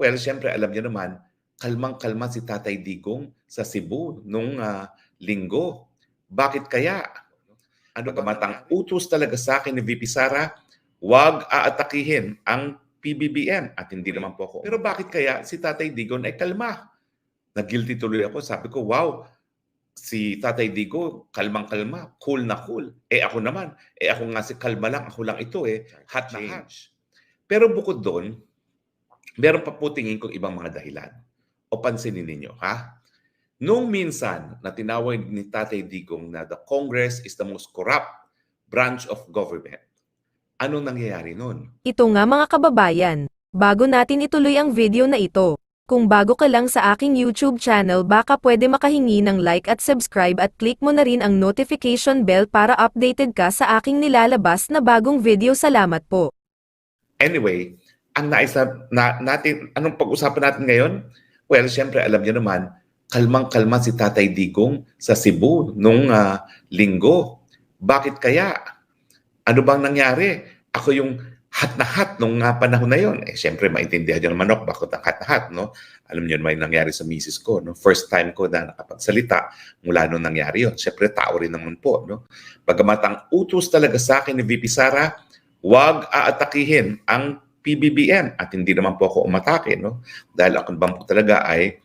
Well, siyempre alam niyo naman, kalmang-kalma si Tatay Digong sa Cebu nung linggo. Bakit kaya? Ano bagamat ang utos talaga sa akin ni VP Sara, huwag aatakihin ang PBBM at hindi naman po ako. Pero bakit kaya si Tatay Digong ay kalma? Nag-guilty tuloy ako. Sabi ko, wow, si Tatay Digo, kalmang-kalma, cool na cool. Ako naman, ako nga si kalma lang, ako lang ito hot na hot. Pero bukod doon, meron pa po tingin kong ibang mga dahilan. O pansinin ninyo, ha? Nung minsan na tinawag ni Tatay Digong na the Congress is the most corrupt branch of government, anong nangyayari nun? Ito nga mga kababayan, bago natin ituloy ang video na ito, kung bago ka lang sa aking YouTube channel baka pwede makahingi ng like at subscribe at click mo na rin ang notification bell para updated ka sa aking nilalabas na bagong video. Salamat po. Anyway, ang anong pag-usapan natin ngayon? Well, siyempre alam niyo naman, kalmang-kalma si Tatay Digong sa Cebu nung linggo. Bakit kaya? Ano bang nangyari? Ako yung hot na hot nung panahon na yon. Siyempre, maintindihan nyo naman ako bakit ang hot na hot, no? Alam nyo naman yung nangyari sa misis ko, no? First time ko na nakapagsalita mula nung nangyari yon. Siyempre, tao rin naman po, no? Bagamat ang utos talaga sa akin ni VP Sara, huwag aatakihin ang PBBM at hindi naman po ako umatake, no? Dahil ako bang po talaga ay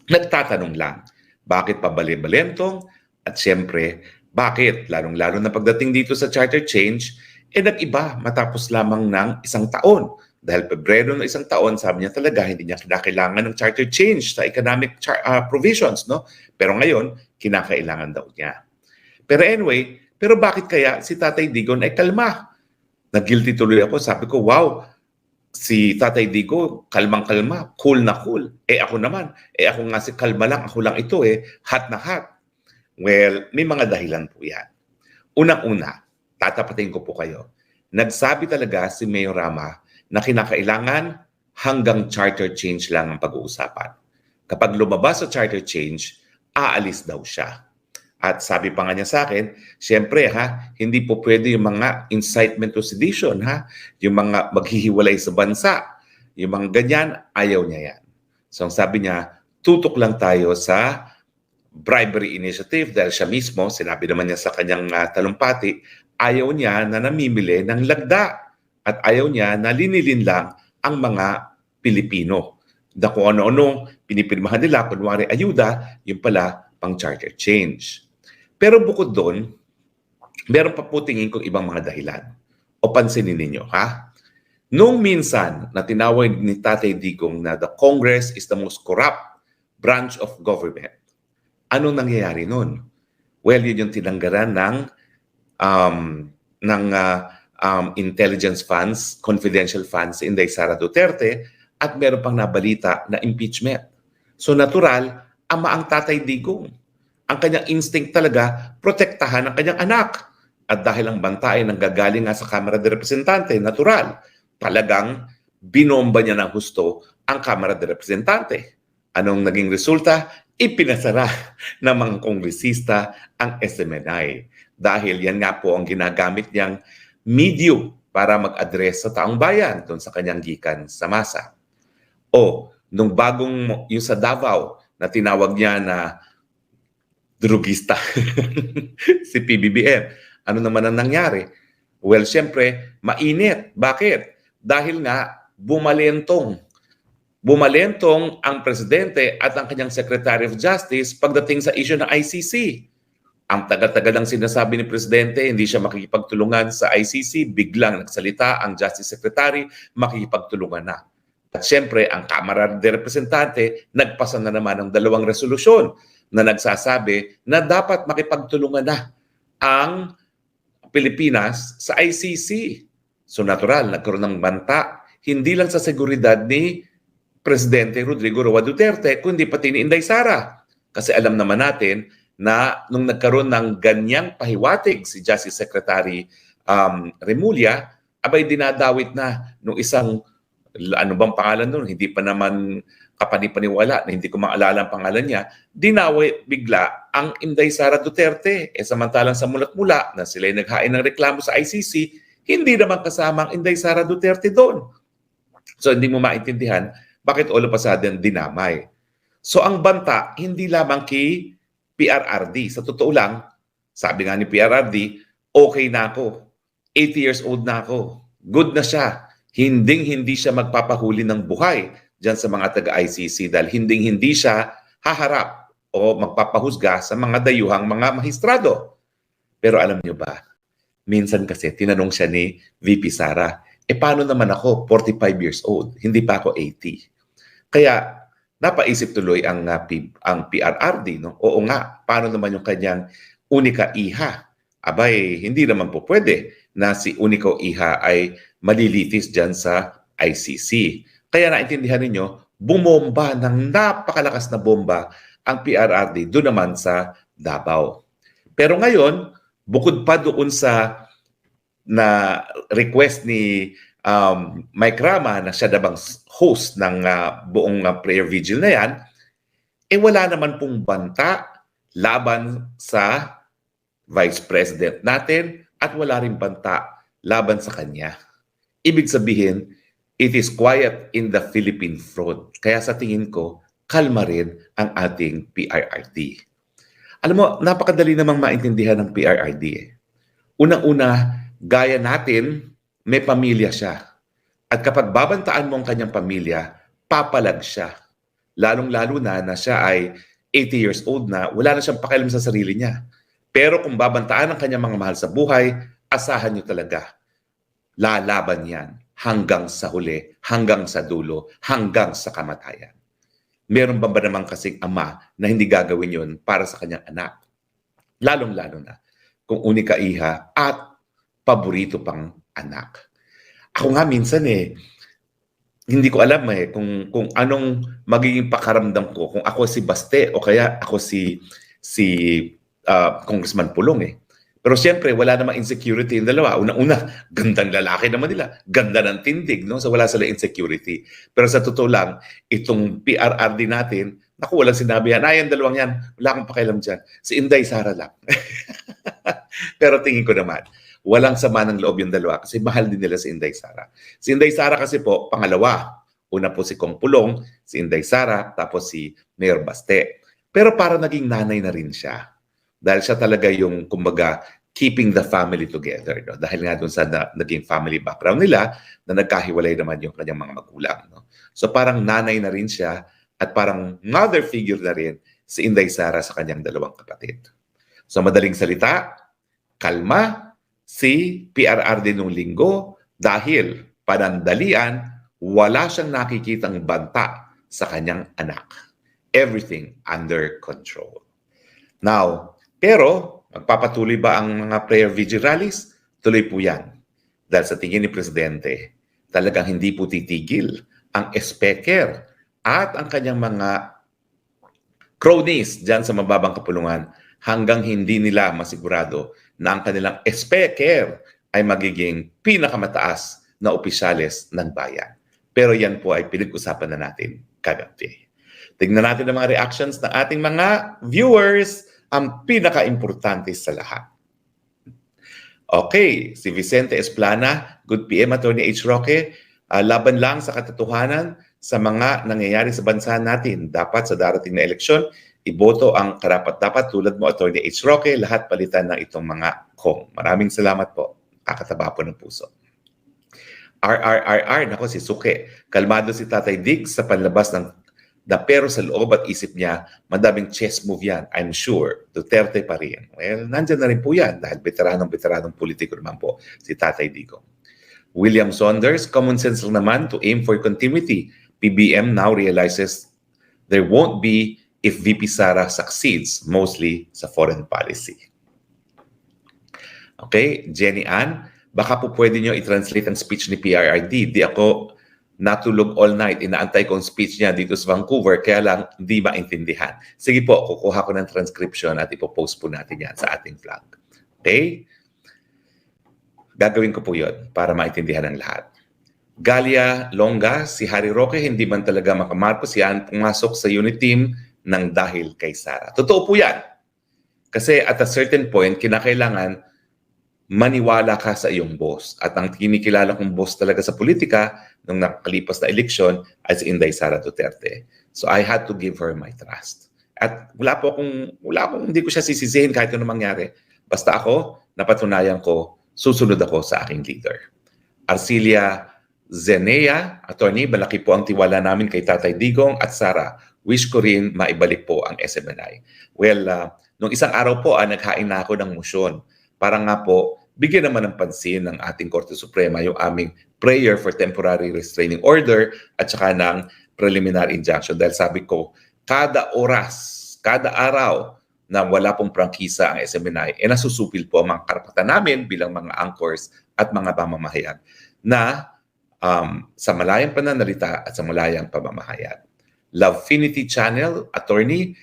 nagtatanong lang, bakit pabali-balentong? At siyempre, bakit? Lalong-lalo na pagdating dito sa charter change, nag-iba matapos lamang ng isang taon. Dahil Pebrero ng isang taon, sabi niya talaga, hindi niya kinakailangan ng charter change sa economic provisions, no? Pero ngayon, kinakailangan daw niya. Pero anyway, pero bakit kaya si Tatay Digong ay kalma? Nag-guilty tuloy ako. Sabi ko, wow, si Tatay Digo, kalmang-kalma, cool na cool. Ako naman, ako nga si kalma lang, ako lang ito hot na hot. Well, may mga dahilan po yan. Unang-una, tatapatin ko po kayo. Nagsabi talaga si Mayor Rama na kinakailangan hanggang charter change lang ang pag-uusapan. Kapag lumabas sa charter change, aalis daw siya. At sabi pa nga niya sa akin, siyempre hindi po pwede yung mga incitement to sedition, yung mga maghihiwalay sa bansa, yung mga ganyan, ayaw niya yan. So ang sabi niya, tutok lang tayo sa bribery initiative dahil siya mismo, sinabi naman niya sa kanyang talumpati, ayaw niya na namimili ng lagda at ayaw niya na linilin lang ang mga Pilipino. Na kung ano-ano pinipirmahan nila, kunwari ayuda, yung pala pang charter change. Pero bukod doon, meron pa po tingin kong ibang mga dahilan. O pansinin ninyo, Nung minsan na tinawag ni Tatay Digong na the Congress is the most corrupt branch of government, anong nangyayari nun? Well, yun yung tinanggaran ng intelligence funds, confidential funds in Sara Duterte at meron pang nabalita na impeachment. So natural, ama ang Tatay Digong. Ang kanyang instinct talaga, protektahan ang kanyang anak. At dahil ang banta ay nanggagaling nga sa Kamara de Representante, natural, talagang binomba niya ng husto ang Kamara de Representante. Anong naging resulta? Ipinasara ng mga kongresista ang SMNI. Dahil yan nga po ang ginagamit niyang medium para mag-address sa taong bayan doon sa kanyang gikan sa masa. O, nung bagong yung sa Davao na tinawag niya na drugista si PBBM. Ano naman ang nangyari? Well, siyempre, mainit. Bakit? Dahil nga, bumalentong ang presidente at ang kanyang Secretary of Justice pagdating sa issue ng ICC. Ang tagal-tagal ng sinasabi ni Presidente, hindi siya makikipagtulungan sa ICC, biglang nagsalita ang Justice Secretary, makikipagtulungan na. At siyempre, ang Kamara de Representante, nagpasa na naman ng 2 resolusyon na nagsasabi na dapat makipagtulungan na ang Pilipinas sa ICC. So natural, nagkaroon ng banta, hindi lang sa seguridad ni Presidente Rodrigo Roa Duterte, kundi pati ni Inday Sara. Kasi alam naman natin na nung nagkaroon ng ganyang pahiwatig si Justice Secretary Remulla, abay dinadawit na nung isang, ano bang pangalan nun, hindi pa naman kapanipaniwala na hindi ko maalala ang pangalan niya, dinawi bigla ang Inday Sara Duterte. Samantalang sa mulat-mula na sila'y naghain ng reklamo sa ICC, hindi naman kasama ang Inday Sara Duterte doon. So hindi mo maintindihan Bakit all of a sudden dinamay? So ang banta, hindi lamang kay PRRD. Sa totoo lang, sabi nga ni PRRD, okay na ako. 80 years old na ako. Good na siya. Hindi siya magpapahuli ng buhay dyan sa mga taga-ICC dahil hindi siya haharap o magpapahusga sa mga dayuhang mga mahistrado. Pero alam niyo ba, minsan kasi tinanong siya ni VP Sara, paano naman ako, 45 years old, hindi pa ako 80. Kaya napaisip tuloy ang PRRD, no? Oo nga, paano naman yung kanyang unika iha? Abay, hindi naman po pwede na si Unico Iha ay malilitis dyan sa ICC. Kaya naintindihan ninyo, bumomba ng napakalakas na bomba ang PRRD doon naman sa Davao. Pero ngayon, bukod pa doon sa na request ni Mike Rama na siya dabang host ng buong prayer vigil na yan, wala naman pong banta laban sa Vice President natin at wala rin banta laban sa kanya. Ibig sabihin, it is quiet in the Philippine front. Kaya sa tingin ko, kalma rin ang ating PRRD. Alam mo, napakadali namang maintindihan ng PRRD. Unang-una, gaya natin, may pamilya siya. At kapag babantaan mo ang kanyang pamilya, papalag siya. Lalong-lalo na siya ay 80 years old na, wala na siyang pakialam sa sarili niya. Pero kung babantaan ang kanyang mga mahal sa buhay, asahan niyo talaga. Lalaban yan hanggang sa huli, hanggang sa dulo, hanggang sa kamatayan. Meron ba naman kasing ama na hindi gagawin yun para sa kanyang anak? Lalong-lalo na kung unika iha at paborito pang anak. Ako nga minsan hindi ko alam kung anong magiging pakaramdam ko kung ako si Baste o kaya ako si Congressman Pulong Pero siyempre, wala namang insecurity yung dalawa. Una-una, gandang lalaki naman nila. Ganda ng tindig, no? So wala sila insecurity. Pero sa totoo lang, itong PRRD natin, naku, walang sinabi yan. Yung dalawang yan, wala akong pakialam dyan. Si Inday Sara lang. Pero tingin ko naman, walang sama ng loob yung dalawa kasi mahal din nila si Inday Sara. Si Inday Sara kasi po, pangalawa. Una po si Kong Pulong, si Inday Sara, tapos si Mayor Baste. Pero para naging nanay na rin siya. Dahil siya talaga yung, kumbaga, keeping the family together. No? Dahil nga doon sa naging family background nila na nagkahiwalay naman yung kanyang mga magulang. No? So parang nanay na rin siya at parang mother figure na rin si Inday Sara sa kanyang dalawang kapatid. So madaling salita, kalma si PRRD nung linggo dahil panandalian, wala siyang nakikitang banta sa kanyang anak. Everything under control. Now, pero magpapatuloy ba ang mga prayer vigil rallies? Tuloy po yan. Dahil sa tingin ni Presidente, talagang hindi po titigil ang speaker at ang kanyang mga cronies dyan sa mababang kapulungan hanggang hindi nila masigurado na ang kanilang speaker ay magiging pinakamataas na opisyales ng bayan. Pero yan po ay pinag-usapan na natin kagabi. Tignan natin ang mga reactions ng ating mga viewers, ang pinaka-importante sa lahat. Okay, si Vicente Esplana, good PM, Attorney H. Roque, laban lang sa katotohanan sa mga nangyayari sa bansa natin. Dapat sa darating na eleksyon, iboto ang karapat-dapat tulad mo, Attorney H. Roque, lahat palitan ng itong mga kong. Maraming salamat po. Kakataba po ng puso. RRRR, nako si Suke. Kalmado si Tatay Diggs sa panlabas ng pero sa loob at isip niya, madaming chess move yan. I'm sure. Duterte pa rin. Well, nandyan na rin po yan dahil veteranong politiko naman po si Tatay Digong. William Saunders, common sense lang naman to aim for continuity. PBM now realizes there won't be if VP Sara succeeds, mostly sa foreign policy. Okay, Jenny Ann, baka po pwede nyo i-translate ang speech ni PRRD. Di ako natulog all night. Inaantay ko ang speech niya dito sa Vancouver, kaya lang hindi maintindihan. Sige po, kukuha ko ng transcription at ipopost po natin yan sa ating vlog. Okay? Gagawin ko po yun para maintindihan ng lahat. Galia Longa, si Harry Roque, hindi man talaga makamarkos yan pumasok sa unit team ng dahil kay Sara. Totoo po yan. Kasi at a certain point, kinakailangan maniwala ka sa iyong boss. At ang kinikilala kong boss talaga sa politika nung nakalipas na eleksyon ay si Inday Sara Duterte. So I had to give her my trust. At hindi ko siya sisisihin kahit ano mangyari. Basta ako, napatunayan ko, susunod ako sa aking leader. Arcilia Zenea, attorney, malaki po ang tiwala namin kay Tatay Digong at Sara. Wish ko rin maibalik po ang SMNI. Well, nung isang araw po, naghain na ako ng motion. Para nga po, bigyan naman ng pansin ng ating Korte Suprema yung aming prayer for temporary restraining order at saka ng preliminary injunction. Dahil sabi ko, kada oras, kada araw na wala pong prangkisa ang SMNI, nasusupil po ang mga karapatan namin bilang mga anchors at mga pamamahayag na sa malayang pananalita at sa malayang pamamahayag. Lovefinity Channel, attorney,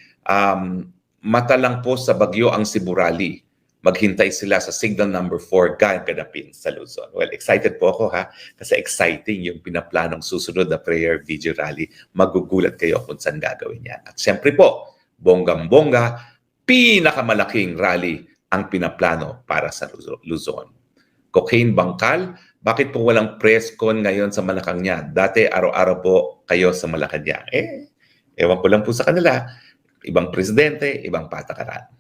mata lang po sa bagyo ang Cebu Rally. Maghintay sila sa signal number 4 gaganapin sa Luzon. Well, excited po ako kasi exciting yung pinaplanong susunod na prayer video rally. Magugulat kayo kung saan gagawin yan. At siyempre po, bonggang-bongga, pinakamalaking rally ang pinaplano para sa Luzon. Cocaine Bangkal, bakit po walang press con ngayon sa Malacanang? Dati araw-araw po kayo sa Malacanang. Ewan ko lang po sa kanila. Ibang presidente, ibang patakaran.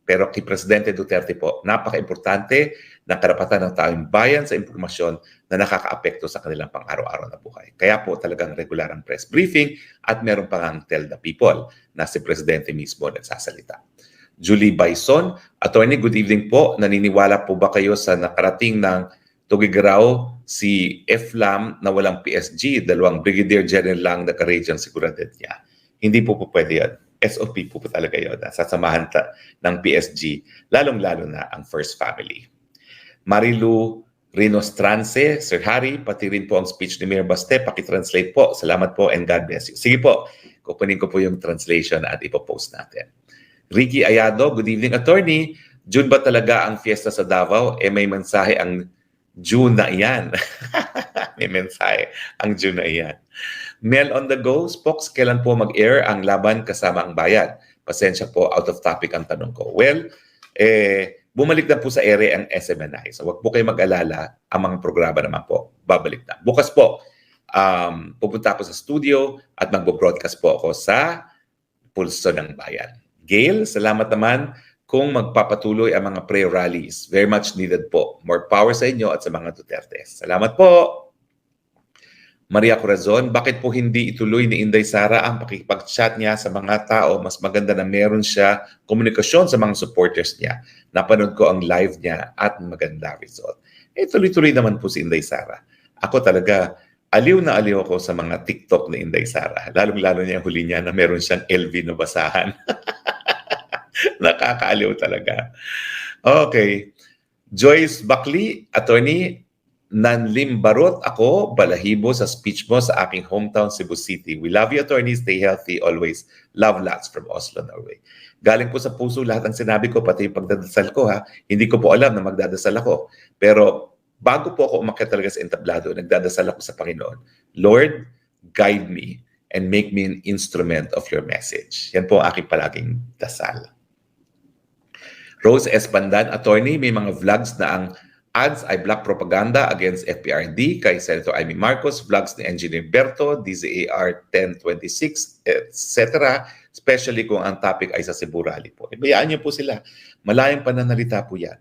Pero kay Presidente Duterte po, napaka-importante ng karapatan ng taong bayan sa impormasyon na nakakaapekto sa kanilang pang-araw-araw na buhay. Kaya po talagang regular ang press briefing at meron pang ang Tell the People na si Presidente mismo nagsasalita. Julie Bison, attorney, good evening po. Naniniwala po ba kayo sa nakarating ng Tugigaraw si FLAM na walang PSG, dalawang Brigadier General lang naka-region seguridad niya? Hindi po pwede yan. SOP po talaga yun. Sasamahan ng PSG, lalong-lalo na ang First Family. Marilu Rinostrance, Sir Harry, pati rin po ang speech ni Mayor Baste, pakitranslate po. Salamat po and God bless you. Sige po, kukunin ko po yung translation at ipopost natin. Ricky Ayado, good evening, attorney. June ba talaga ang fiesta sa Davao? May mensahe ang June na iyan. May mensahe ang June na iyan. Mel on the go, Spox, kailan po mag-air ang Laban Kasama ang Bayan? Pasensya po, out of topic ang tanong ko. Well, bumalik na po sa ere ang SMNI. So wag po kayo mag-alala, ang mga programa naman po, babalik na. Bukas po, pupunta ako sa studio at magbo-broadcast po ako sa Pulso ng Bayan. Gail, salamat naman kung magpapatuloy ang mga prayer rallies. Very much needed po. More power sa inyo at sa mga Duterte. Salamat po. Maria Corazon, bakit po hindi ituloy ni Inday Sara ang pakikipag-chat niya sa mga tao? Mas maganda na meron siya komunikasyon sa mga supporters niya. Napanood ko ang live niya at maganda result. Tuloy-tuloy naman po si Inday Sara. Ako talaga, aliw na aliw ako sa mga TikTok ni Inday Sara. Lalong-lalo niya yung huli niya na meron siyang LV na basahan. Nakakaaliw talaga. Okay. Joyce Buckley, attorney, nanlimbarot ako, balahibo sa speech mo sa aking hometown, Cebu City. We love you, attorney. Stay healthy always. Love lots from Oslo, Norway. Galing po sa puso lahat ng sinabi ko, pati yung pagdadasal ko. Hindi ko po alam na magdadasal ako. Pero bago po ako umakyat talaga sa entablado, nagdadasal ako sa Panginoon. Lord, guide me and make me an instrument of your message. Yan po ang aking palaging dasal. Rose Espandan, attorney, may mga vlogs na ang ads ay black propaganda against FPRD kay Senator Amy Marcos, vlogs ni Engineer Berto, DZAR 1026, etc. Especially kung ang topic ay sa Cebu Rally po. Ibayaan niyo po sila. Malayang pananalita po yan.